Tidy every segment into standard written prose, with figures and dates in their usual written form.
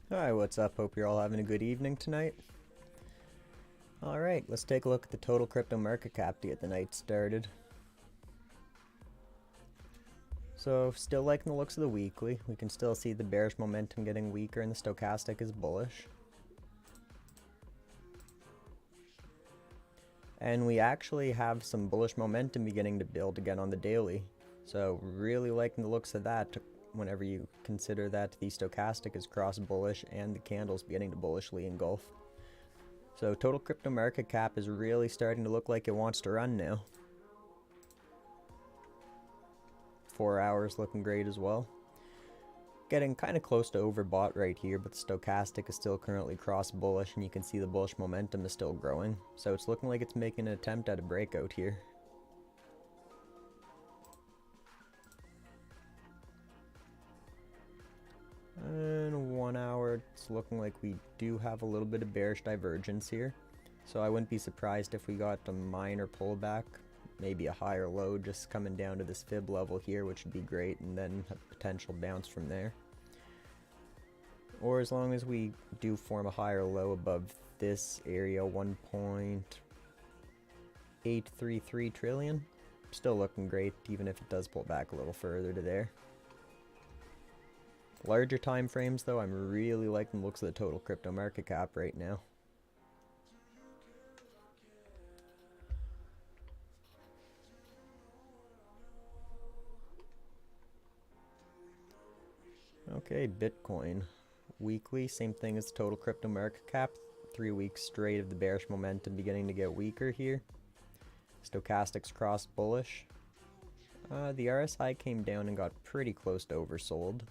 Hi, what's up? Hope you're all having a good evening tonight. Alright, let's take a look at the total crypto market cap to get the night started. So, still liking the looks of the weekly. We can still see the bearish momentum getting weaker and the stochastic is bullish. And we actually have some bullish momentum beginning to build again on the daily. So, really liking the looks of that whenever you consider that the stochastic is cross bullish and the candles beginning to bullishly engulf. So total crypto market cap is really starting to look like it wants to run now. 4 hours looking great as well. Getting kind of close to overbought right here, but the stochastic is still currently cross bullish and you can see the bullish momentum is still growing. So it's looking like it's making an attempt at a breakout here. And 1 hour, it's looking like we do have a little bit of bearish divergence here. So I wouldn't be surprised if we got a minor pullback, maybe a higher low just coming down to this fib level here, which would be great, and then a potential bounce from there. Or as long as we do form a higher low above this area, 1.833 trillion, still looking great even if it does pull back a little further to there. Larger time frames though, I'm really liking the looks of the total crypto market cap right now. Okay, Bitcoin. Weekly, same thing as total crypto market cap. 3 weeks straight of the bearish momentum beginning to get weaker here. Stochastics cross bullish. The RSI came down and got pretty close to oversold.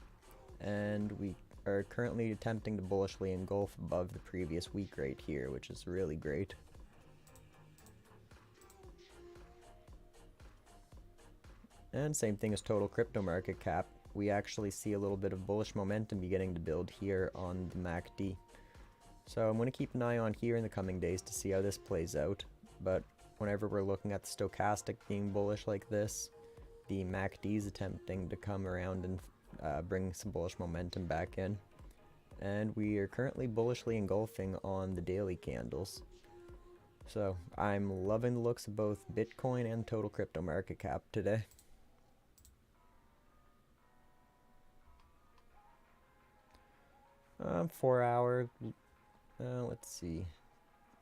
And we are currently attempting to bullishly engulf above the previous week right here, which is really great. And same thing as total crypto market cap. We actually see a little bit of bullish momentum beginning to build here on the MACD. So I'm going to keep an eye on here in the coming days to see how this plays out. But whenever we're looking at the stochastic being bullish like this, the MACD is attempting to come around and bring some bullish momentum back in. And we are currently bullishly engulfing on the daily candles. So I'm loving the looks of both Bitcoin and total crypto market cap today. .4 hour, let's see,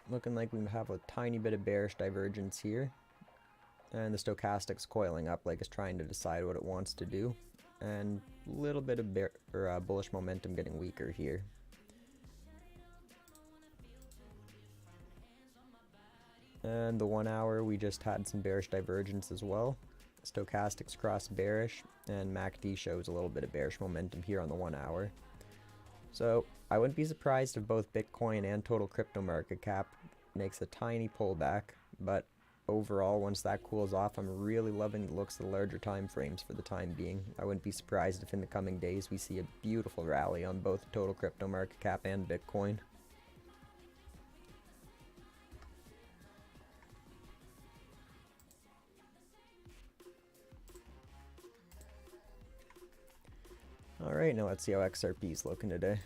looking like we have a tiny bit of bearish divergence here, and the stochastic's coiling up like it's trying to decide what it wants to do, and a little bit of bullish momentum getting weaker here. And the 1 hour, we just had some bearish divergence as well. Stochastics cross bearish, and MACD shows a little bit of bearish momentum here on the 1 hour. So I wouldn't be surprised if both Bitcoin and total crypto market cap makes a tiny pullback, but overall, once that cools off, I'm really loving the looks of the larger time frames for the time being. I wouldn't be surprised if in the coming days we see a beautiful rally on both total crypto market cap and Bitcoin. Alright, now let's see how XRP is looking today.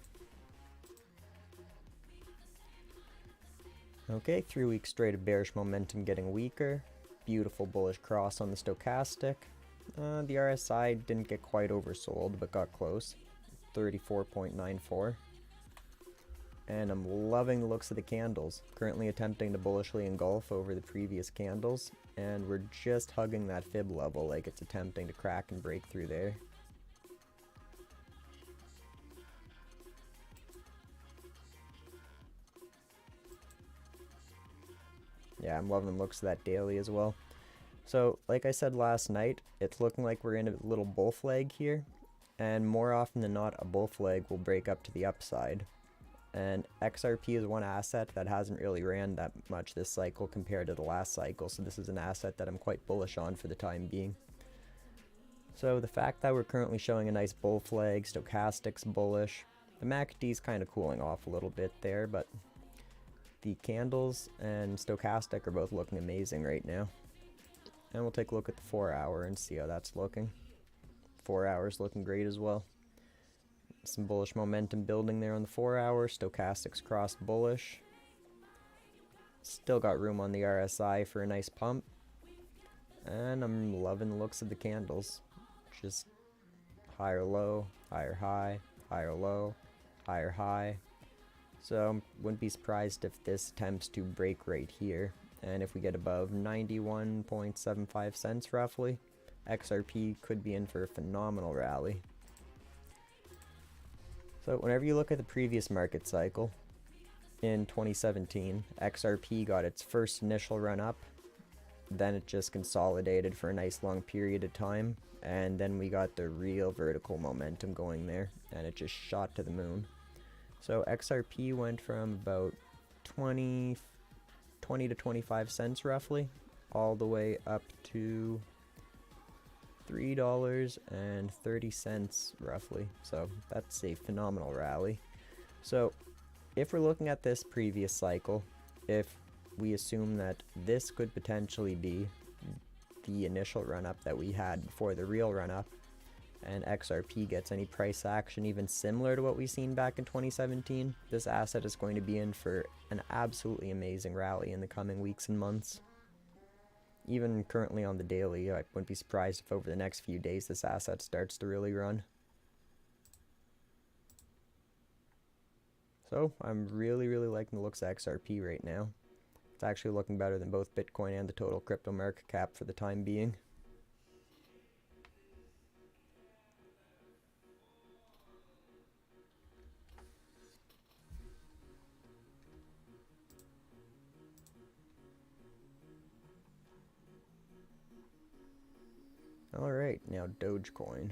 Okay, 3 weeks straight of bearish momentum getting weaker. Beautiful bullish cross on the stochastic. The RSI didn't get quite oversold, but got close. 34.94. And I'm loving the looks of the candles. Currently attempting to bullishly engulf over the previous candles. And we're just hugging that fib level like it's attempting to crack and break through there. Yeah, I'm loving the looks of that daily as well. So, like I said last night, it's looking like we're in a little bull flag here. And more often than not, a bull flag will break up to the upside. And XRP is one asset that hasn't really ran that much this cycle compared to the last cycle. So this is an asset that I'm quite bullish on for the time being. So the fact that we're currently showing a nice bull flag, stochastics bullish, the MACD's kind of cooling off a little bit there, but the candles and stochastic are both looking amazing right now. And we'll take a look at the 4 hour and see how that's looking. 4 hours looking great as well. Some bullish momentum building there on the 4-hour. Stochastics cross bullish. Still got room on the RSI for a nice pump. And I'm loving the looks of the candles. Just higher low, higher high, higher low, higher high. So wouldn't be surprised if this attempts to break right here. And if we get above 91.75 cents roughly, XRP could be in for a phenomenal rally. So whenever you look at the previous market cycle, in 2017, XRP got its first initial run up, then it just consolidated for a nice long period of time, and then we got the real vertical momentum going there, and it just shot to the moon. So XRP went from about 20 to 25 cents roughly, all the way up to $3.30 roughly. So that's a phenomenal rally. So if we're looking at this previous cycle, if we assume that this could potentially be the initial run-up that we had before the real run-up, and XRP gets any price action even similar to what we've seen back in 2017, this asset is going to be in for an absolutely amazing rally in the coming weeks and months. Even currently on the daily, I wouldn't be surprised if over the next few days this asset starts to really run. So I'm really liking the looks of XRP right now. It's actually looking better than both Bitcoin and the total crypto market cap for the time being. Alright, now Dogecoin.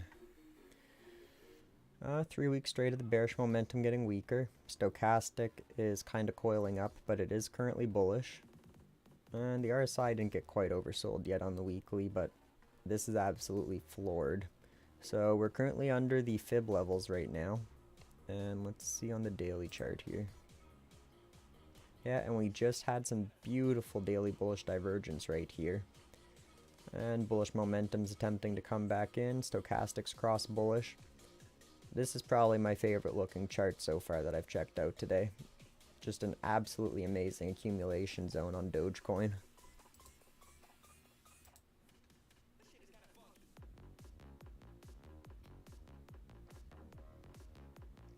3 weeks straight of the bearish momentum getting weaker. Stochastic is kind of coiling up, but it is currently bullish. And the RSI didn't get quite oversold yet on the weekly, but this is absolutely floored. So we're currently under the fib levels right now. And let's see on the daily chart here. Yeah, and we just had some beautiful daily bullish divergence right here. And bullish momentum's attempting to come back in. Stochastics cross bullish. This is probably my favorite looking chart so far that I've checked out today. Just an absolutely amazing accumulation zone on Dogecoin.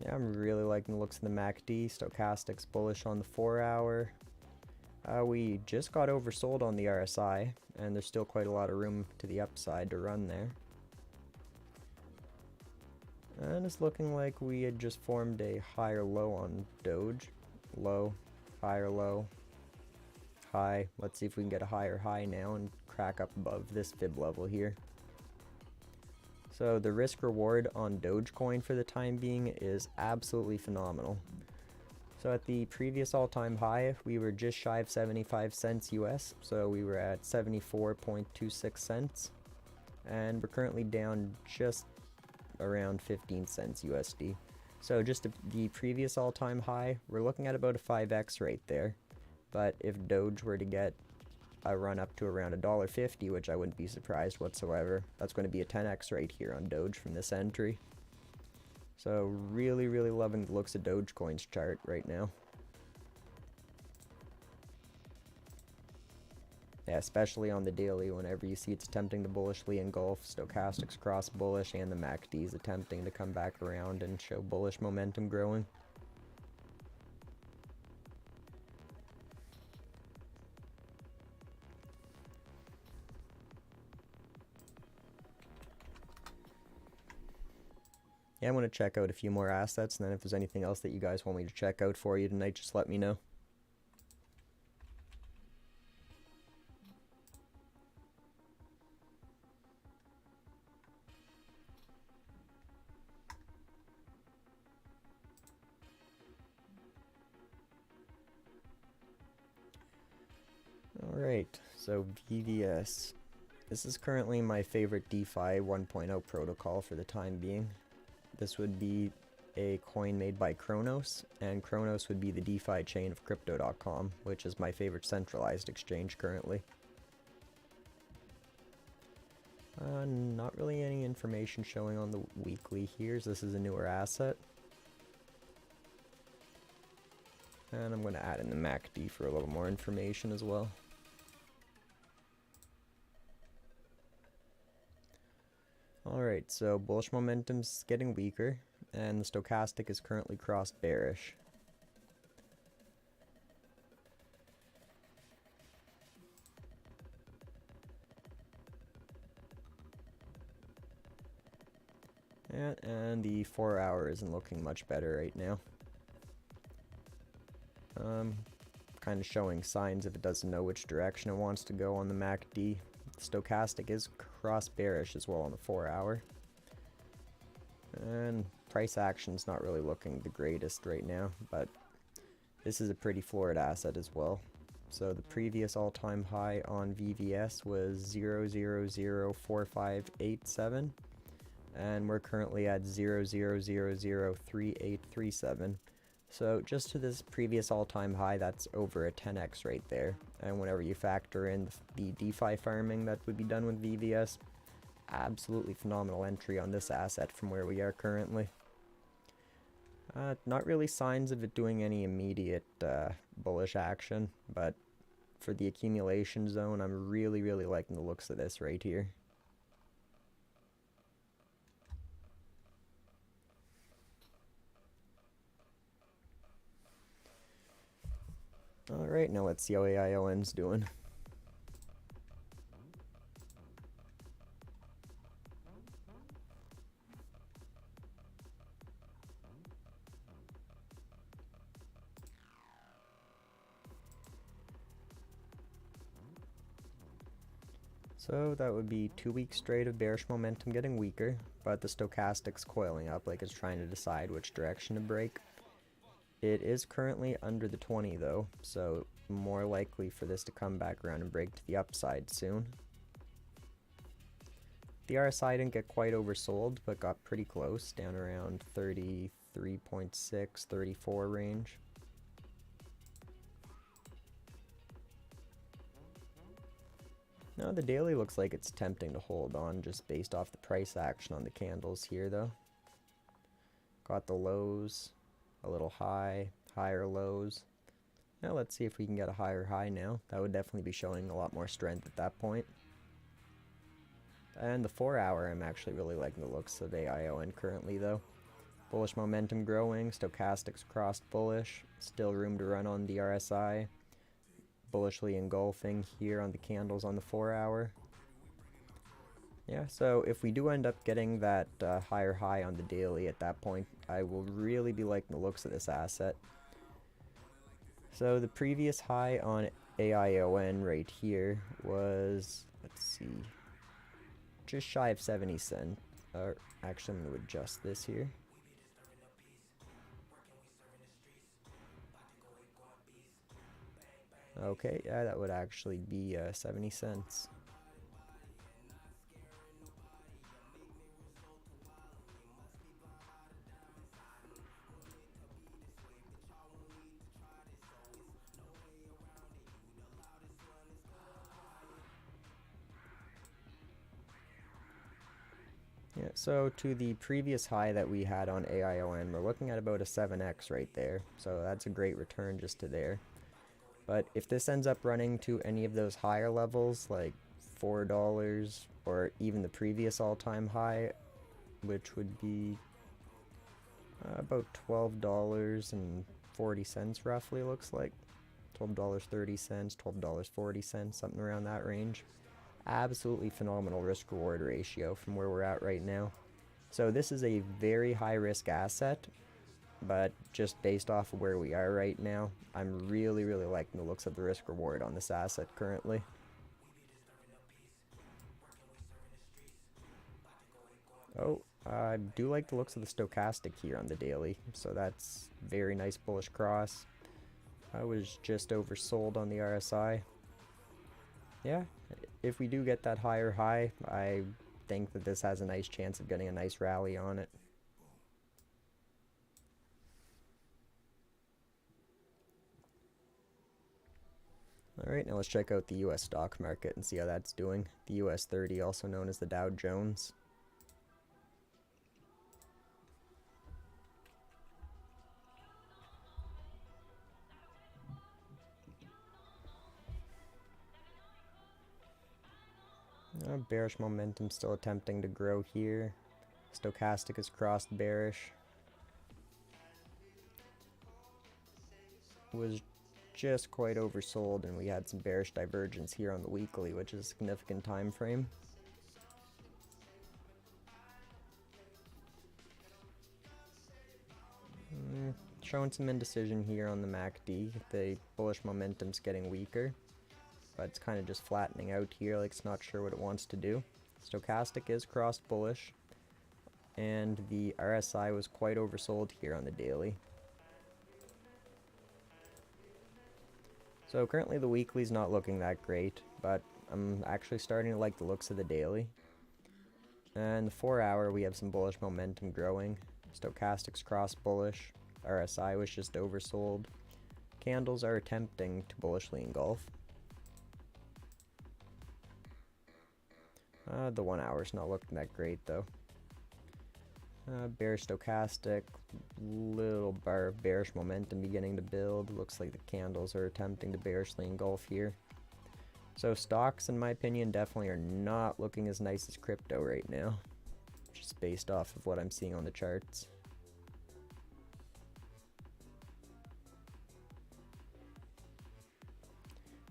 Yeah, I'm really liking the looks of the MACD. Stochastics bullish on the 4-hour. We just got oversold on the RSI, and there's still quite a lot of room to the upside to run there. And it's looking like we had just formed a higher low on Doge. Low, higher low, high. Let's see if we can get a higher high now and crack up above this fib level here. So the risk reward on Dogecoin for the time being is absolutely phenomenal. So at the previous all-time high, we were just shy of 75 cents US, so we were at 74.26 cents, and we're currently down just around 15 cents USD. So just the previous all-time high, we're looking at about a 5x right there. But if Doge were to get a run up to around $1.50, which I wouldn't be surprised whatsoever, that's going to be a 10x right here on Doge from this entry. So really loving the looks of Dogecoin's chart right now. Yeah, especially on the daily, whenever you see it's attempting to bullishly engulf, Stochastics cross bullish, and the MACD is attempting to come back around and show bullish momentum growing. Yeah, I'm going to check out a few more assets, and then if there's anything else that you guys want me to check out for you tonight, just let me know. Alright, so VVS. This is currently my favorite DeFi 1.0 protocol for the time being. This would be a coin made by Kronos, and Kronos would be the DeFi chain of Crypto.com, which is my favorite centralized exchange currently. Not really any information showing on the weekly here, as this is a newer asset. And I'm going to add in the MACD for a little more information as well. Alright, so bullish momentum's getting weaker, and the stochastic is currently crossed bearish. And the 4 hour isn't looking much better right now. Kind of showing signs if it doesn't know which direction it wants to go on the MACD. The stochastic is cross bearish as well on the 4 hour. And price action's not really looking the greatest right now, but this is a pretty floored asset as well. So the previous all-time high on VVS was 0.004587, and we're currently at 0.00003837. So just to this previous all-time high, that's over a 10x right there. And whenever you factor in the DeFi farming that would be done with VVS, absolutely phenomenal entry on this asset from where we are currently. Not really signs of it doing any immediate bullish action, but for the accumulation zone, I'm really liking the looks of this right here. Alright, now let's see how AION's doing. So that would be 2 weeks straight of bearish momentum getting weaker, but the stochastic's coiling up like it's trying to decide which direction to break. It is currently under the 20 though, so more likely for this to come back around and break to the upside soon. The RSI didn't get quite oversold, but got pretty close, down around 33.6, 34 range. Now the daily looks like it's tempting to hold on just based off the price action on the candles here though. Got the lows, a little high, higher lows. Now let's see if we can get a higher high now. That would definitely be showing a lot more strength at that point. And the 4 hour, I'm actually really liking the looks of AION currently though. Bullish momentum growing, stochastics crossed bullish, still room to run on the RSI. Bullishly engulfing here on the candles on the 4 hour. Yeah, so if we do end up getting that higher high on the daily at that point, I will really be liking the looks of this asset. So the previous high on AION right here was, let's see, just shy of 70 cents. Actually, I'm going to adjust this here. Okay, yeah, that would actually be 70 cents. Yeah, so to the previous high that we had on AION, we're looking at about a 7x right there. So that's a great return just to there. But if this ends up running to any of those higher levels, like $4 or even the previous all-time high, which would be about $12.40 roughly, looks like. $12.30, $12.40, something around that range. Absolutely phenomenal risk-reward ratio from where we're at right now. So this is a very high-risk asset, but just based off of where we are right now, I'm really liking the looks of the risk-reward on this asset currently. Oh, I do like the looks of the stochastic here on the daily, so that's very nice bullish cross. I was just oversold on the RSI. Yeah, if we do get that higher high, I think that this has a nice chance of getting a nice rally on it. Alright, now let's check out the US stock market and see how that's doing. The US 30, also known as the Dow Jones. Bearish momentum still attempting to grow here. Stochastic has crossed bearish. Was just quite oversold, and we had some bearish divergence here on the weekly, which is a significant time frame. Showing some indecision here on the MACD. The bullish momentum's getting weaker, but it's kind of just flattening out here, like it's not sure what it wants to do. Stochastic is crossed bullish, and the RSI was quite oversold here on the daily. So currently the weekly's not looking that great, but I'm actually starting to like the looks of the daily. And the 4 hour, we have some bullish momentum growing. Stochastic's crossed bullish. RSI was just oversold. Candles are attempting to bullishly engulf. The 1 hour's not looking that great though. Bearish stochastic, little bearish momentum beginning to build. Looks like the candles are attempting to bearishly engulf here. So stocks, in my opinion, definitely are not looking as nice as crypto right now, just based off of what I'm seeing on the charts.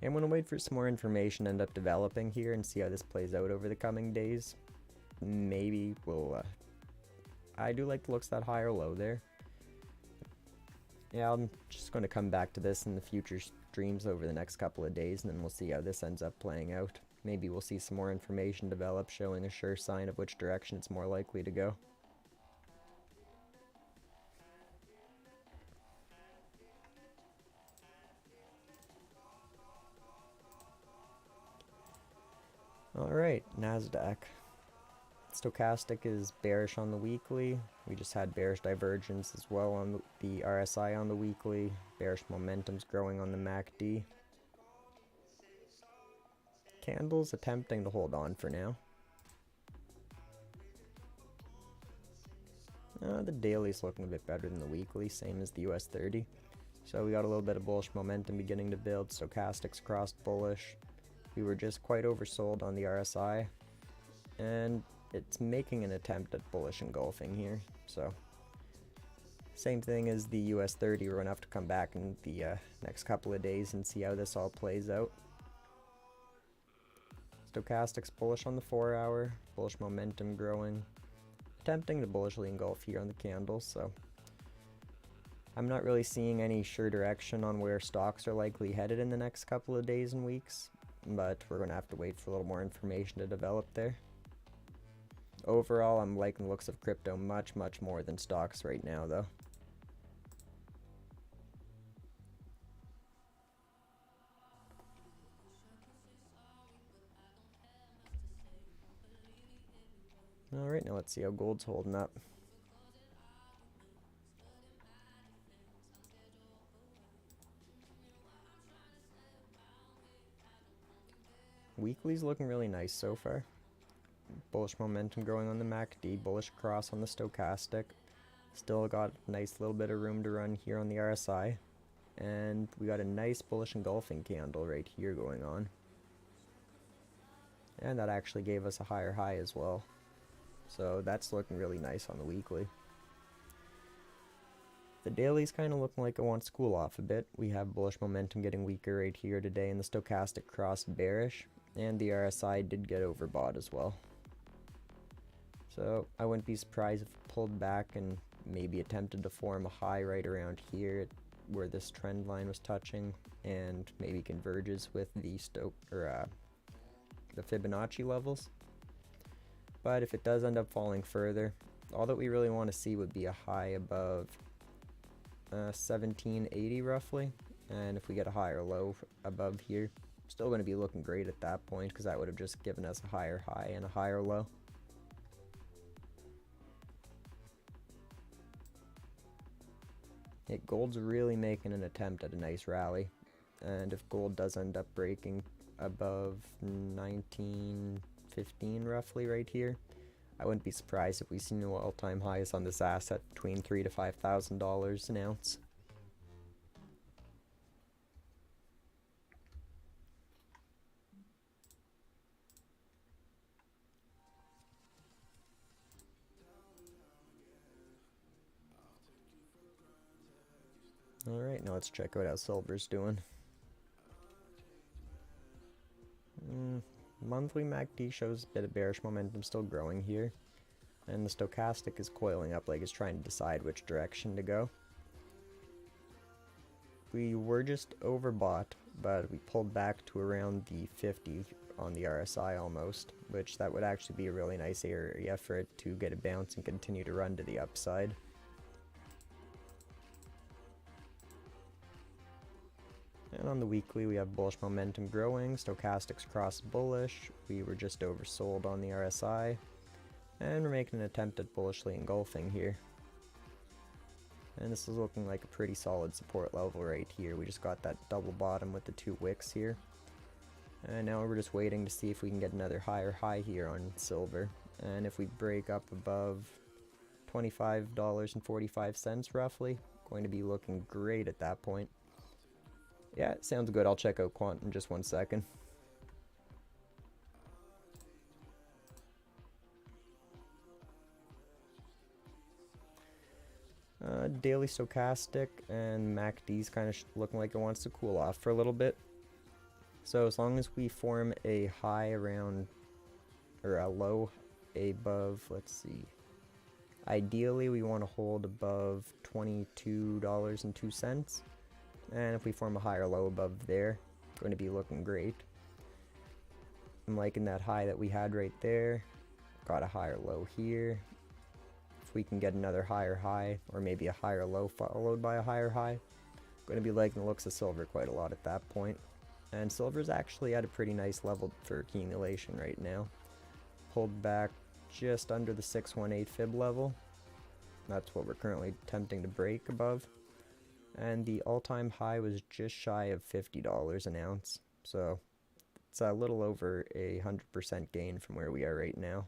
I'm going to wait for some more information to end up developing here and see how this plays out over the coming days. Maybe we'll I do like the looks of that higher low there. Yeah, I'm just going to come back to this in the future streams over the next couple of days, and then we'll see how this ends up playing out. Maybe we'll see some more information develop showing a sure sign of which direction it's more likely to go. Alright, NASDAQ. Stochastic is bearish on the weekly. We just had bearish divergence as well on the RSI on the weekly. Bearish momentum's growing on the MACD. Candles attempting to hold on for now. The daily's looking a bit better than the weekly, same as the US 30. So we got a little bit of bullish momentum beginning to build. Stochastic's crossed bullish. We were just quite oversold on the RSI, and it's making an attempt at bullish engulfing here. So same thing as the US 30, we're going to have to come back in the next couple of days and see how this all plays out. Stochastic's bullish on the 4 hour, bullish momentum growing, attempting to bullishly engulf here on the candles. So I'm not really seeing any sure direction on where stocks are likely headed in the next couple of days and weeks, but we're going to have to wait for a little more information to develop there. Overall, I'm liking the looks of crypto much more than stocks right now though. Alright, now let's see how gold's holding up. Weekly's looking really nice so far. Bullish momentum growing on the MACD, bullish cross on the stochastic. Still got a nice little bit of room to run here on the RSI. And we got a nice bullish engulfing candle right here going on. And that actually gave us a higher high as well. So that's looking really nice on the weekly. The daily's kind of looking like it wants to cool off a bit. We have bullish momentum getting weaker right here today, and the stochastic crossed bearish, and the RSI did get overbought as well. So I wouldn't be surprised if it pulled back and maybe attempted to form a high right around here where this trend line was touching, and maybe converges with the the Fibonacci levels. But if it does end up falling further, all that we really want to see would be a high above 1780 roughly, and if we get a higher low above here, still going to be looking great at that point, because that would have just given us a higher high and a higher low. Gold's really making an attempt at a nice rally. and if gold does end up breaking above 1915 roughly right here, I wouldn't be surprised if we see new all-time highs on this asset between $3,000 to $5,000 an ounce. Alright, now let's check out how silver's doing. Monthly MACD shows a bit of bearish momentum still growing here, and the stochastic is coiling up like it's trying to decide which direction to go. We were just overbought, but we pulled back to around the 50 on the RSI almost, which that would actually be a really nice area for it to get a bounce and continue to run to the upside. And on the weekly, we have bullish momentum growing, stochastics cross bullish, we were just oversold on the RSI, and we're making an attempt at bullishly engulfing here. And this is looking like a pretty solid support level right here. We just got that double bottom with the 2 wicks here. And now we're just waiting to see if we can get another higher high here on silver. And if we break up above $25.45 roughly, going to be looking great at that point. Yeah, it sounds good. I'll check out Quant in just 1 second. Daily stochastic and MACD's kind of looking like it wants to cool off for a little bit. So as long as we form a high around, or a low above, let's see. Ideally, we want to hold above $22.02. And if we form a high or low above there, it's going to be looking great. I'm liking that high that we had right there. Got a higher low here. If we can get another higher high, or maybe a higher low followed by a higher high, I'm going to be liking the looks of silver quite a lot at that point. And silver's actually at a pretty nice level for accumulation right now. Pulled back just under the 618 fib level. That's what we're currently attempting to break above. And the all-time high was just shy of $50 an ounce. So it's a little over 100% gain from where we are right now.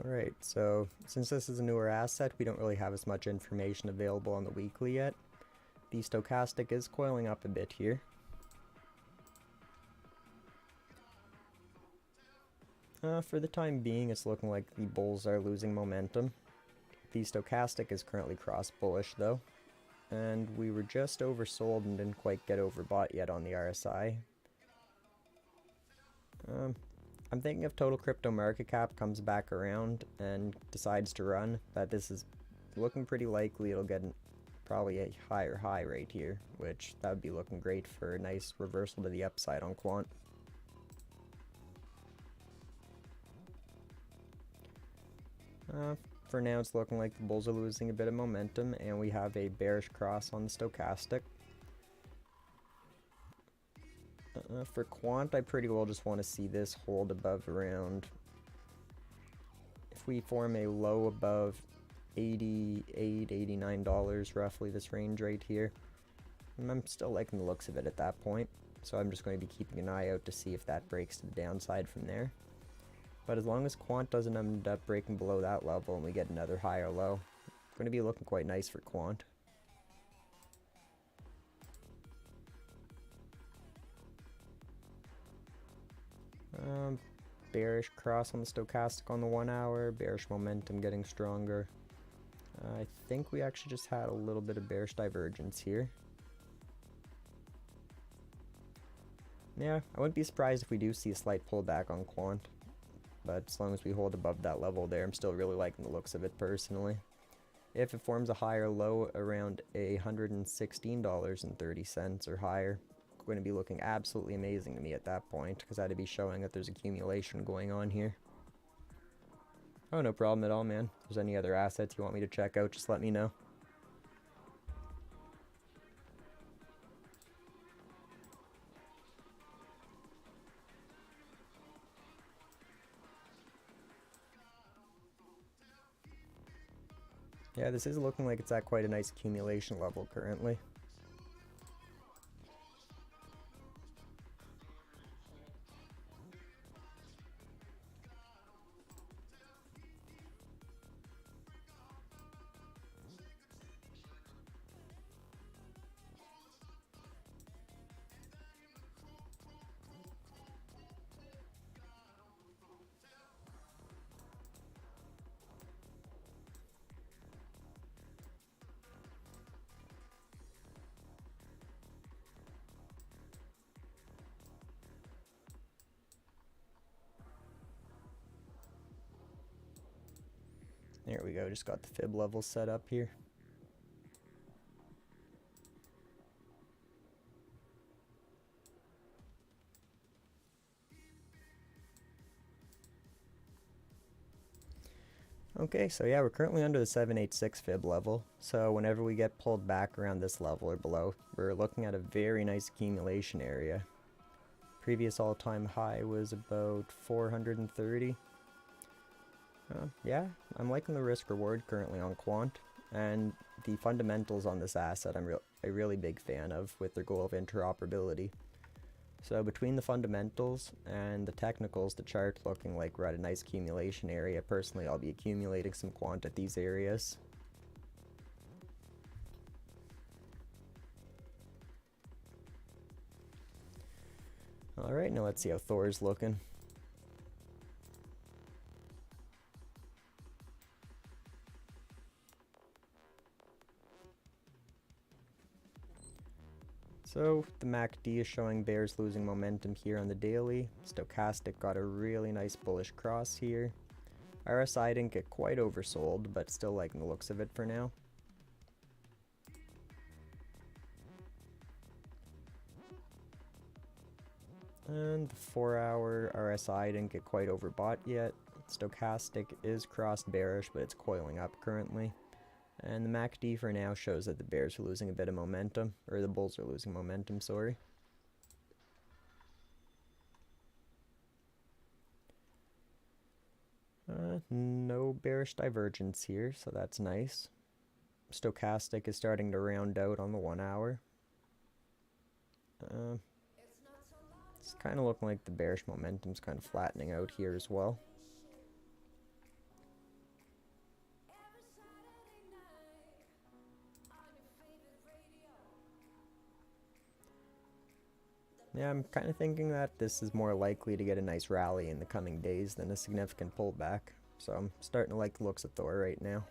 Alright, so since this is a newer asset, we don't really have as much information available on the weekly yet. The stochastic is coiling up a bit here. For the time being, it's looking like the bulls are losing momentum. The stochastic is currently cross bullish though, and we were just oversold and didn't quite get overbought yet on the RSI. I'm thinking if total crypto market cap comes back around and decides to run, that this is looking pretty likely it'll get probably a higher high right here, which that would be looking great for a nice reversal to the upside on Quant. For now, it's looking like the bulls are losing a bit of momentum, and we have a bearish cross on the stochastic. For Quant, I pretty well just want to see this hold above around, if we form a low above $88, $89 roughly, this range right here, and I'm still liking the looks of it at that point, so I'm just going to be keeping an eye out to see if that breaks to the downside from there. But as long as Quant doesn't end up breaking below that level and we get another high or low, it's going to be looking quite nice for Quant. Bearish cross on the stochastic on the 1 hour, bearish momentum getting stronger. I think we actually just had a little bit of bearish divergence here. Yeah, I wouldn't be surprised if we do see a slight pullback on Quant, but as long as we hold above that level there, I'm still really liking the looks of it personally. If it forms a higher low around $116.30 or higher, going to be looking absolutely amazing to me at that point, because that'd be showing that there's accumulation going on here. Oh, no problem at all, man. If there's any other assets you want me to check out, just let me know. Yeah, this is looking like it's at quite a nice accumulation level currently. There we go, just got the fib level set up here. Okay, so yeah, we're currently under the 786 fib level, so whenever we get pulled back around this level or below, we're looking at a very nice accumulation area. Previous all-time high was about 430. Yeah, I'm liking the risk reward currently on Quant, and the fundamentals on this asset I'm a really big fan of with their goal of interoperability. So between the fundamentals and the technicals, the chart looking like we're at a nice accumulation area. Personally, I'll be accumulating some Quant at these areas. Alright, now let's see how Thor's looking. So the MACD is showing bears losing momentum here on the daily. Stochastic got a really nice bullish cross here. RSI didn't get quite oversold, but still liking the looks of it for now. And the 4-hour RSI didn't get quite overbought yet. Stochastic is crossed bearish, but it's coiling up currently. And the MACD for now shows that the bears are losing a bit of momentum, or the bulls are losing momentum, sorry. No bearish divergence here, so that's nice. Stochastic is starting to round out on the 1 hour. It's kind of looking like the bearish momentum's kind of flattening out here as well. Yeah, I'm kind of thinking that this is more likely to get a nice rally in the coming days than a significant pullback. So I'm starting to like the looks of Thor right now.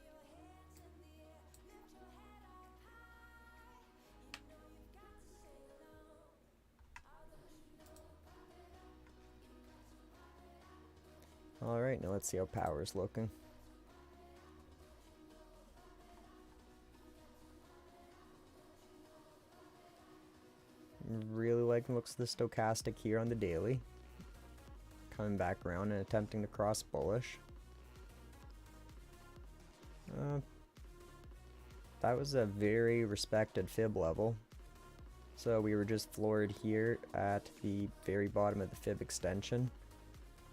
Alright, now let's see how Power's looking. Really liking the looks of the stochastic here on the daily. Coming back around and attempting to cross bullish. That was a very respected fib level. So we were just floored here at the very bottom of the fib extension.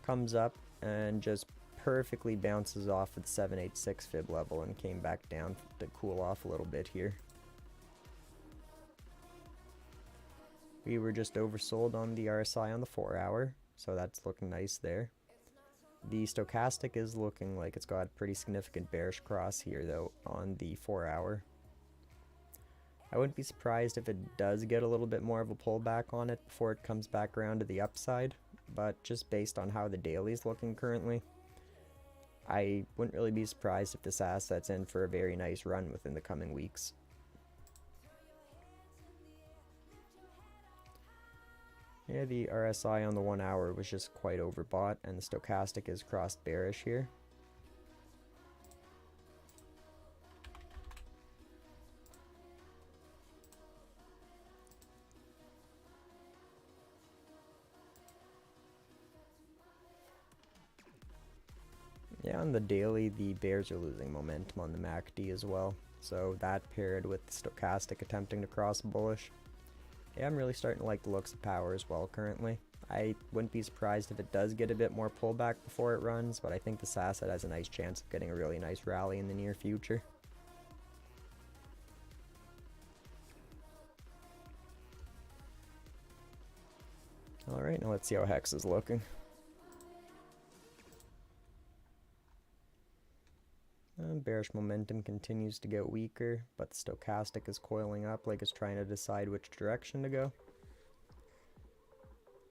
Comes up and just perfectly bounces off of the 786 fib level and came back down to cool off a little bit here. We were just oversold on the RSI on the 4-hour, so that's looking nice there. The stochastic is looking like it's got a pretty significant bearish cross here though on the 4-hour. I wouldn't be surprised if it does get a little bit more of a pullback on it before it comes back around to the upside, but just based on how the daily is looking currently, I wouldn't really be surprised if this asset's in for a very nice run within the coming weeks. Yeah, the RSI on the 1 hour was just quite overbought, and the stochastic is crossed bearish here. On the daily, the bears are losing momentum on the MACD as well. So that paired with the stochastic attempting to cross bullish. Yeah, I'm really starting to like the looks of power as well currently. I wouldn't be surprised if it does get a bit more pullback before it runs, but I think this asset has a nice chance of getting a really nice rally in the near future. Alright, now let's see how Hex is looking. Bearish momentum continues to get weaker, but the stochastic is coiling up like it's trying to decide which direction to go.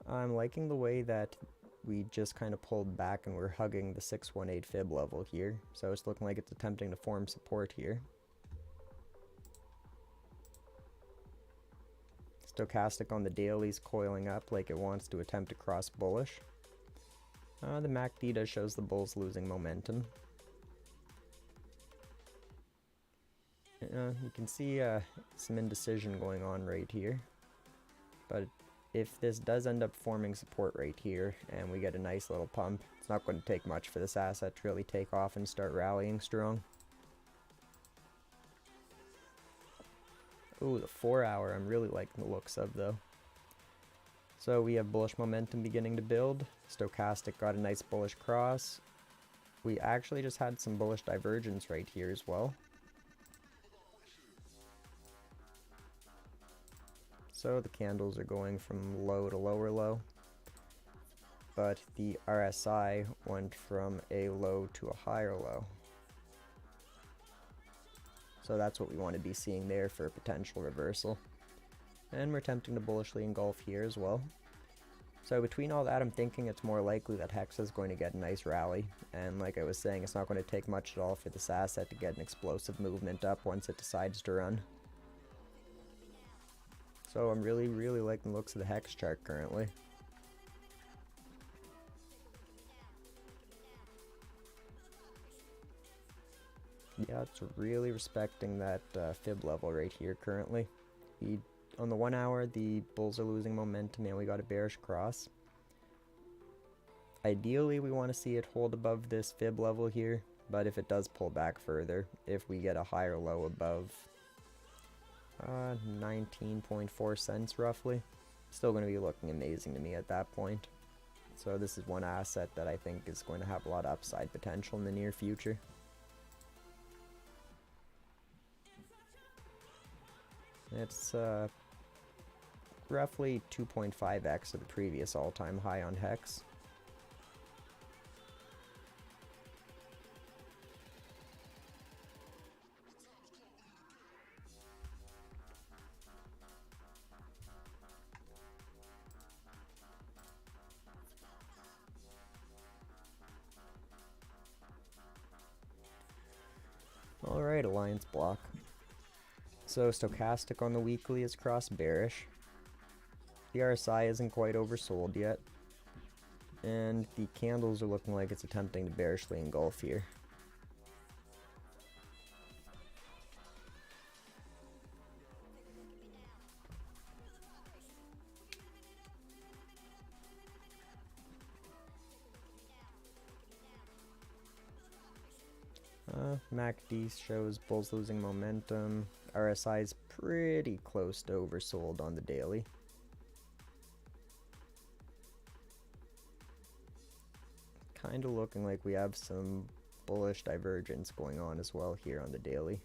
I'm liking the way that we just kind of pulled back and we're hugging the 618 fib level here, so it's looking like it's attempting to form support here. Stochastic on the daily is coiling up like it wants to attempt to cross bullish. The MACD does shows the bulls losing momentum. You can see some indecision going on right here, but if this does end up forming support right here and we get a nice little pump, it's not going to take much for this asset to really take off and start rallying strong. Ooh, the 4 hour I'm really liking the looks of though. So we have bullish momentum beginning to build. Stochastic got a nice bullish cross. We actually just had some bullish divergence right here as well. So the candles are going from low to lower low, but the RSI went from a low to a higher low. So that's what we want to be seeing there for a potential reversal. And we're attempting to bullishly engulf here as well. So between all that, I'm thinking it's more likely that Hex is going to get a nice rally. And like I was saying, it's not going to take much at all for this asset to get an explosive movement up once it decides to run. So I'm really liking the looks of the Hex chart currently. Yeah, it's really respecting that fib level right here currently. On the 1 hour, the bulls are losing momentum and we got a bearish cross. Ideally, we want to see it hold above this fib level here, but if it does pull back further, if we get a higher low above 19.4 cents roughly, still going to be looking amazing to me at that point. So this is one asset that I think is going to have a lot of upside potential in the near future. It's roughly 2.5x of the previous all-time high on Hex. Alright, Alliance block. So stochastic on the weekly is cross bearish. The RSI isn't quite oversold yet. And the candles are looking like it's attempting to bearishly engulf here. MACD shows bulls losing momentum. RSI is pretty close to oversold on the daily. Kind of looking like we have some bullish divergence going on as well here on the daily.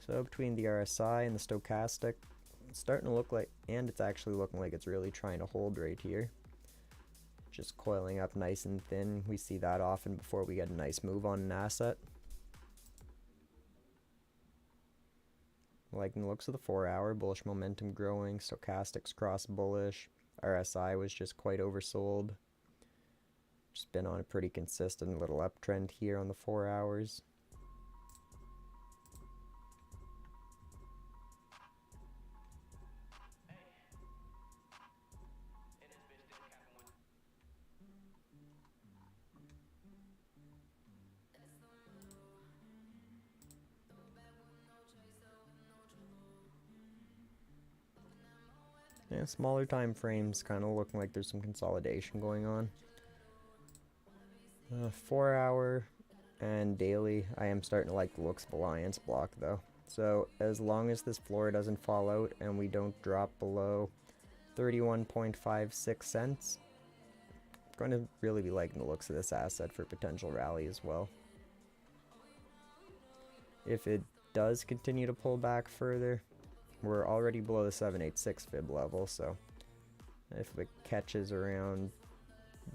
So between the RSI and the stochastic, it's starting to look like, and it's actually looking like it's really trying to hold right here. Just coiling up nice and thin. We see that often before we get a nice move on an asset. Liking the looks of the 4 hour, bullish momentum growing, stochastics cross bullish, RSI was just quite oversold. Just been on a pretty consistent little uptrend here on the 4 hours. Yeah, smaller time frames kind of looking like there's some consolidation going on. 4 hour and daily, I am starting to like the looks of Alliance block though. So as long as this floor doesn't fall out and we don't drop below 31.56 cents, I'm going to really be liking the looks of this asset for potential rally as well. If it does continue to pull back further, we're already below the 786 fib level, so if it catches around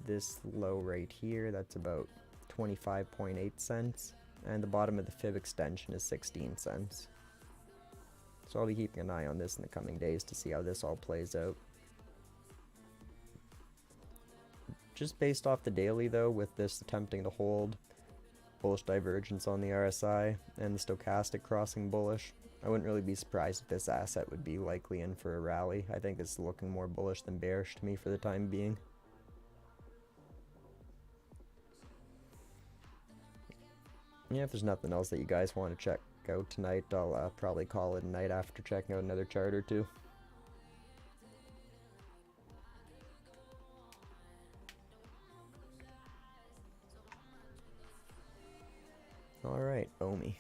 this low right here, that's about 25.8 cents, and the bottom of the fib extension is 16 cents. So I'll be keeping an eye on this in the coming days to see how this all plays out. Just based off the daily though, with this attempting to hold, bullish divergence on the RSI, and the stochastic crossing bullish, I wouldn't really be surprised if this asset would be likely in for a rally. I think it's looking more bullish than bearish to me for the time being. Yeah, if there's nothing else that you guys want to check out tonight, I'll probably call it a night after checking out another chart or two. Alright, Omi.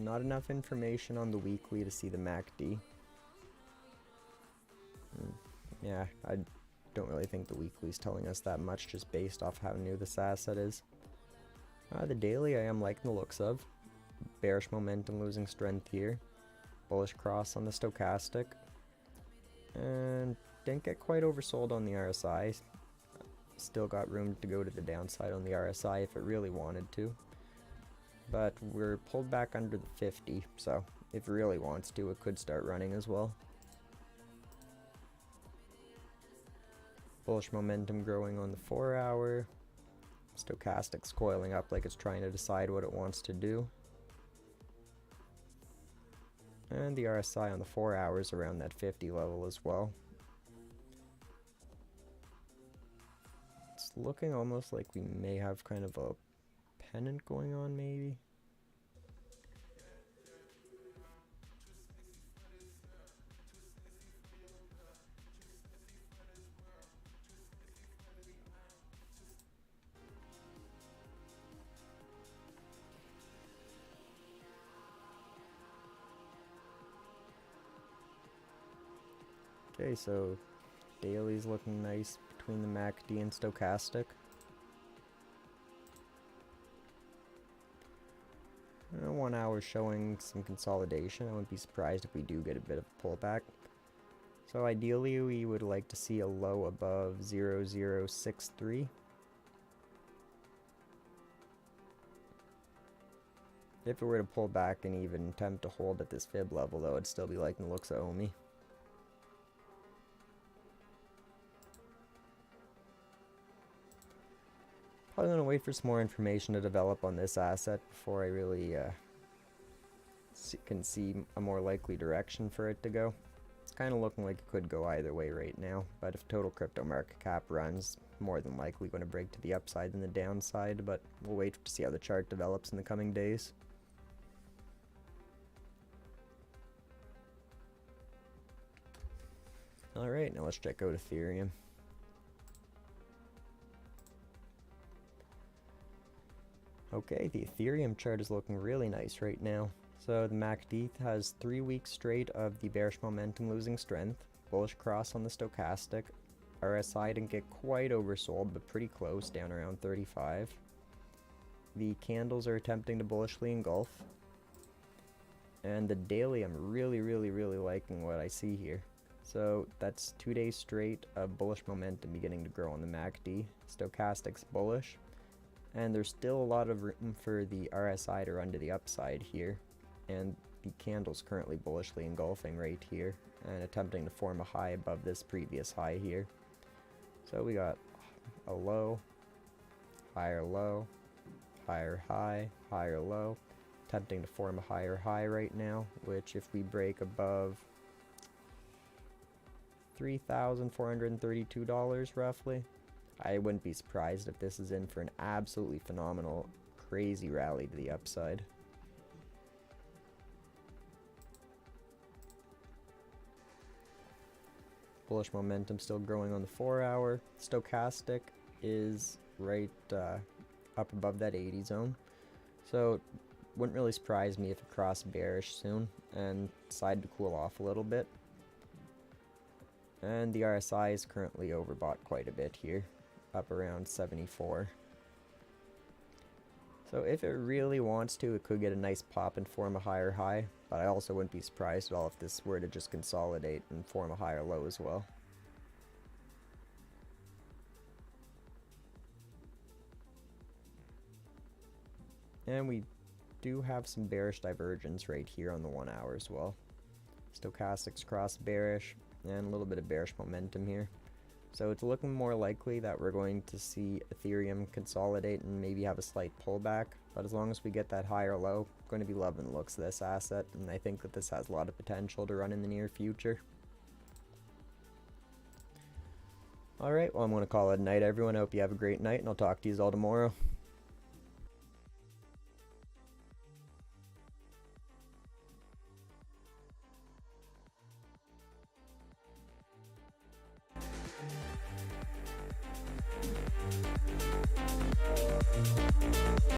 Not enough information on the weekly to see the MACD. Yeah, I don't really think the weekly's telling us that much just based off how new this asset is. The daily I am liking the looks of. Bearish momentum losing strength here. Bullish cross on the stochastic. And didn't get quite oversold on the RSI. Still got room to go to the downside on the RSI if it really wanted to. But we're pulled back under the 50, so if it really wants to, it could start running as well. Bullish momentum growing on the 4 hour. Stochastic's coiling up like it's trying to decide what it wants to do. And the RSI on the 4 hours around that 50 level as well. It's looking almost like we may have kind of a pennant going on maybe. Okay, so daily's looking nice between the MACD and stochastic. 1 hour showing some consolidation. I wouldn't be surprised if we do get a bit of a pullback. So ideally we would like to see a low above 0063. If it were to pull back and even attempt to hold at this fib level though, I'd still be liking the looks of Omi. Probably going to wait for some more information to develop on this asset before I really can see a more likely direction for it to go. It's kind of looking like it could go either way right now, but if total crypto market cap runs, more than likely going to break to the upside than the downside, but we'll wait to see how the chart develops in the coming days. Alright, now let's check out Ethereum. Okay, the Ethereum chart is looking really nice right now. So the MACD has 3 weeks straight of the bearish momentum losing strength, bullish cross on the stochastic. RSI didn't get quite oversold, but pretty close, down around 35. The candles are attempting to bullishly engulf. And the daily, I'm really liking what I see here. So that's 2 days straight of bullish momentum beginning to grow on the MACD. Stochastic's bullish. And there's still a lot of room for the RSI to run to the upside here. And the candle's currently bullishly engulfing right here and attempting to form a high above this previous high here. So we got a low, higher low, higher high, higher low, attempting to form a higher high right now, which if we break above $3,432 roughly, I wouldn't be surprised if this is in for an absolutely phenomenal, crazy rally to the upside. bullish momentum still growing on the 4-hour. Stochastic is right up above that 80 zone. So wouldn't really surprise me if it crossed bearish soon and decided to cool off a little bit. And the RSI is currently overbought quite a bit here, up around 74. So if it really wants to, it could get a nice pop and form a higher high, but I also wouldn't be surprised at all if this were to just consolidate and form a higher low as well. And we do have some bearish divergence right here on the 1 hour as well. Stochastics cross bearish and a little bit of bearish momentum here. So it's looking more likely that we're going to see Ethereum consolidate and maybe have a slight pullback. But as long as we get that higher low, I'm going to be loving the looks of this asset. And I think that this has a lot of potential to run in the near future. Alright, well I'm going to call it a night everyone. I hope you have a great night and I'll talk to you all tomorrow.